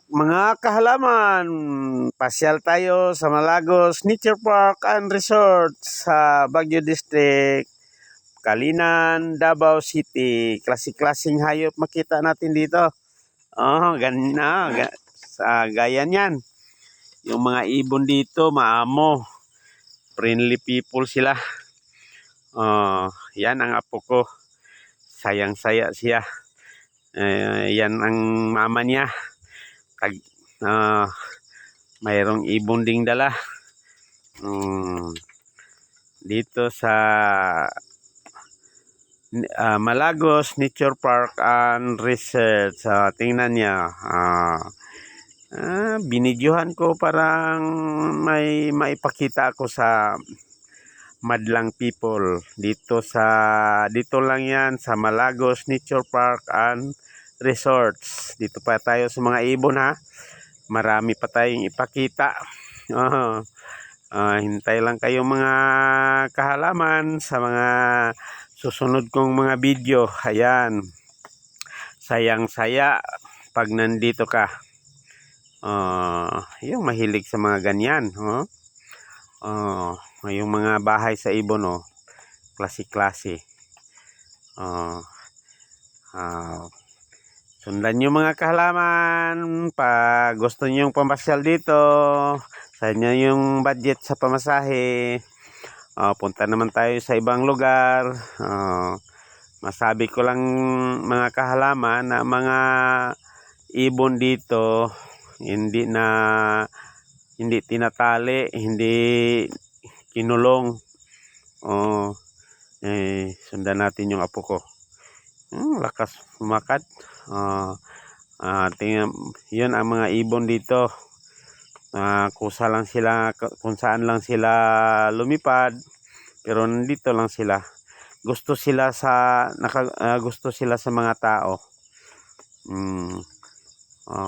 Mga kahalaman, pasyal tayo sa Malagos Nature Park and Resort sa Baguio District, Kalinan, Davao City. Klase-klaseng hayop makita natin dito. Sa gaya niyan. Yung mga ibon dito, maamo. Friendly people sila. Yan ang apo ko. Sayang-saya siya. Yan ang mama niya. Mayroong ibon ding dala. Dito sa Malagos Nature Park and Resort. Tingnan niya. Binidyohan ko parang may maipakita ako sa madlang people dito lang yan sa Malagos Nature Park and Resorts. Dito pa tayo sa mga ibon ha. Marami pa tayong ipakita. Hintay lang kayo mga kahalaman sa mga susunod kong mga video. Ayan. Sayang-saya pag nandito ka. Yung mahilig sa mga ganyan. Yung mga bahay sa ibon, klase-klase. Sundan nyo mga kahalaman. Pag gusto nyo yung pamasyal dito, sa inyo yung budget sa pamasahe, punta naman tayo sa ibang lugar. Masabi ko lang mga kahalaman na mga ibon dito hindi tinatali, hindi kinulong. Sundan natin yung apo ko. Lakas sumakat. Tingnan, yun ang mga ibon dito. Kung saan lang sila lumipad, pero nandito lang sila. Gusto sila sa mga tao.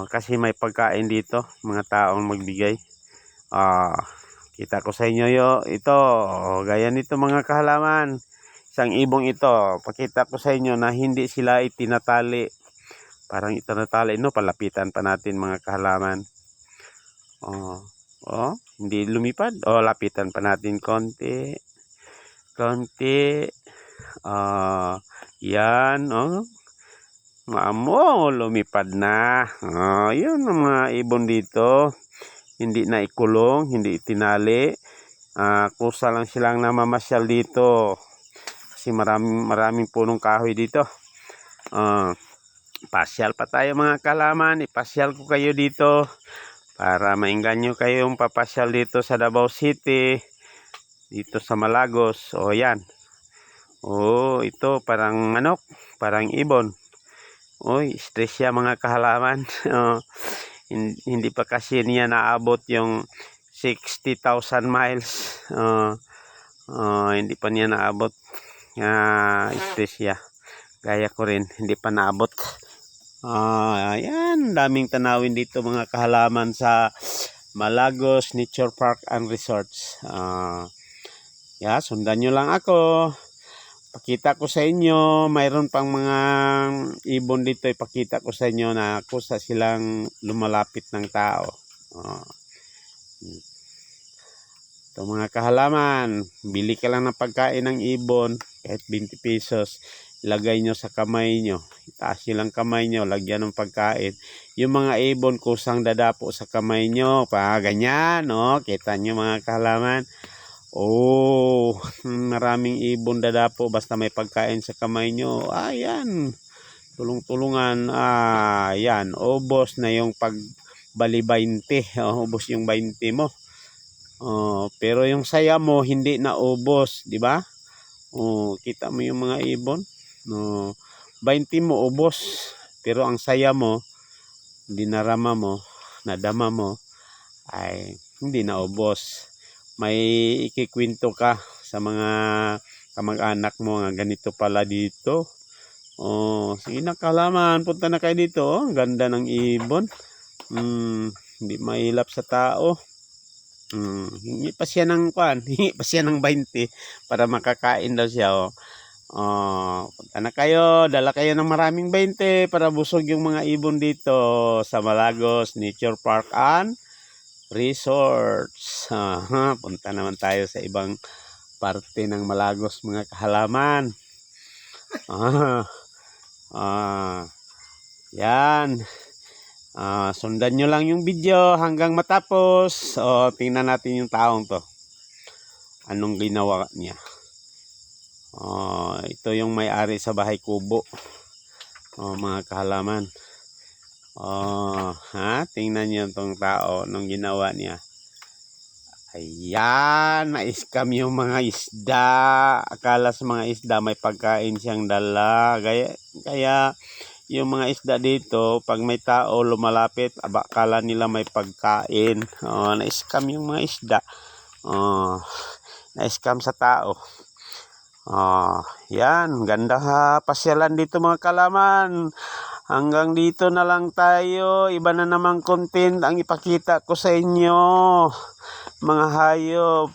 Kasi may pagkain dito, mga taong magbigay. Kita ko sa inyo ito, gaya nito mga kahalaman. Isang ibong ito, pakita ko sa inyo na hindi sila itinatali. Parang itinatali, palapitan pa natin mga kahalaman. Hindi lumipad. Lapitan pa natin konti. Yan, maamo, lumipad na. Yun ang mga ibon dito. Hindi na ikulong, hindi itinali. Kusa lang silang namamasyal dito. Kasi maraming punong kahoy dito. Pasyal pa tayo mga kalaman. Ipasyal ko kayo dito para maingganyo kayong papasyal dito sa Davao City, dito sa Malagos. Yan. Ito parang manok, parang ibon. Stress siya mga kahalaman. Hindi pa kasi niya naabot yung 60,000 miles. Hindi pa niya naabot. Stress siya. Gaya ko rin, hindi pa naabot. Ayan, daming tanawin dito mga kahalaman sa Malagos Nature Park and Resorts. Sundan nyo lang ako. Pakita ko sa inyo, mayroon pang mga ibon dito. Ipakita ko sa inyo na kusa silang lumalapit ng tao. Ito mga kahalaman, bili ka lang ng pagkain ng ibon, kahit 20 pesos. Ilagay nyo sa kamay nyo. Itaas nyo lang kamay nyo, lagyan ng pagkain. Yung mga ibon kusang dadapo sa kamay nyo. Ganyan, kita nyo mga kahalaman. Maraming ibon dadapo basta may pagkain sa kamay nyo. Ayan, tulong-tulungan. Yan, ubos na yung pagbali 20. Ubos yung 20 mo. Pero yung saya mo hindi na ubos, di ba? Kita mo yung mga ibon. 20 mo ubos, pero ang saya mo, dinarama mo, nadama mo, ay hindi na ubos. May ikikwento ka sa mga kamag-anak mo nga ganito pala dito. Sige na kalaman, punta na kayo dito. Ang ganda ng ibon. Hindi mahilap sa tao. Hingi pa siya ng 20 para makakain daw siya. Punta na kayo, dala kayo ng maraming 20 para busog yung mga ibon dito sa Malagos Nature Park and Resorts. Punta naman tayo sa ibang parte ng Malagos mga kahalaman. Yan. Sundan nyo lang yung video hanggang matapos. Tingnan natin yung taong to. Anong ginawa niya. Ito yung may-ari sa bahay kubo. Mga kahalaman. Tingnan nyo itong tao nung ginawa niya. Ayan, na-scam yung mga isda. Akala sa mga isda may pagkain siyang dala. Kaya yung mga isda dito, pag may tao lumalapit, akala nila may pagkain. Na-scam yung mga isda. Na-scam sa tao. Yan, ganda pasyalan dito mga kalaman. Hanggang dito na lang tayo. Iba na namang content ang ipakita ko sa inyo. Mga hayop.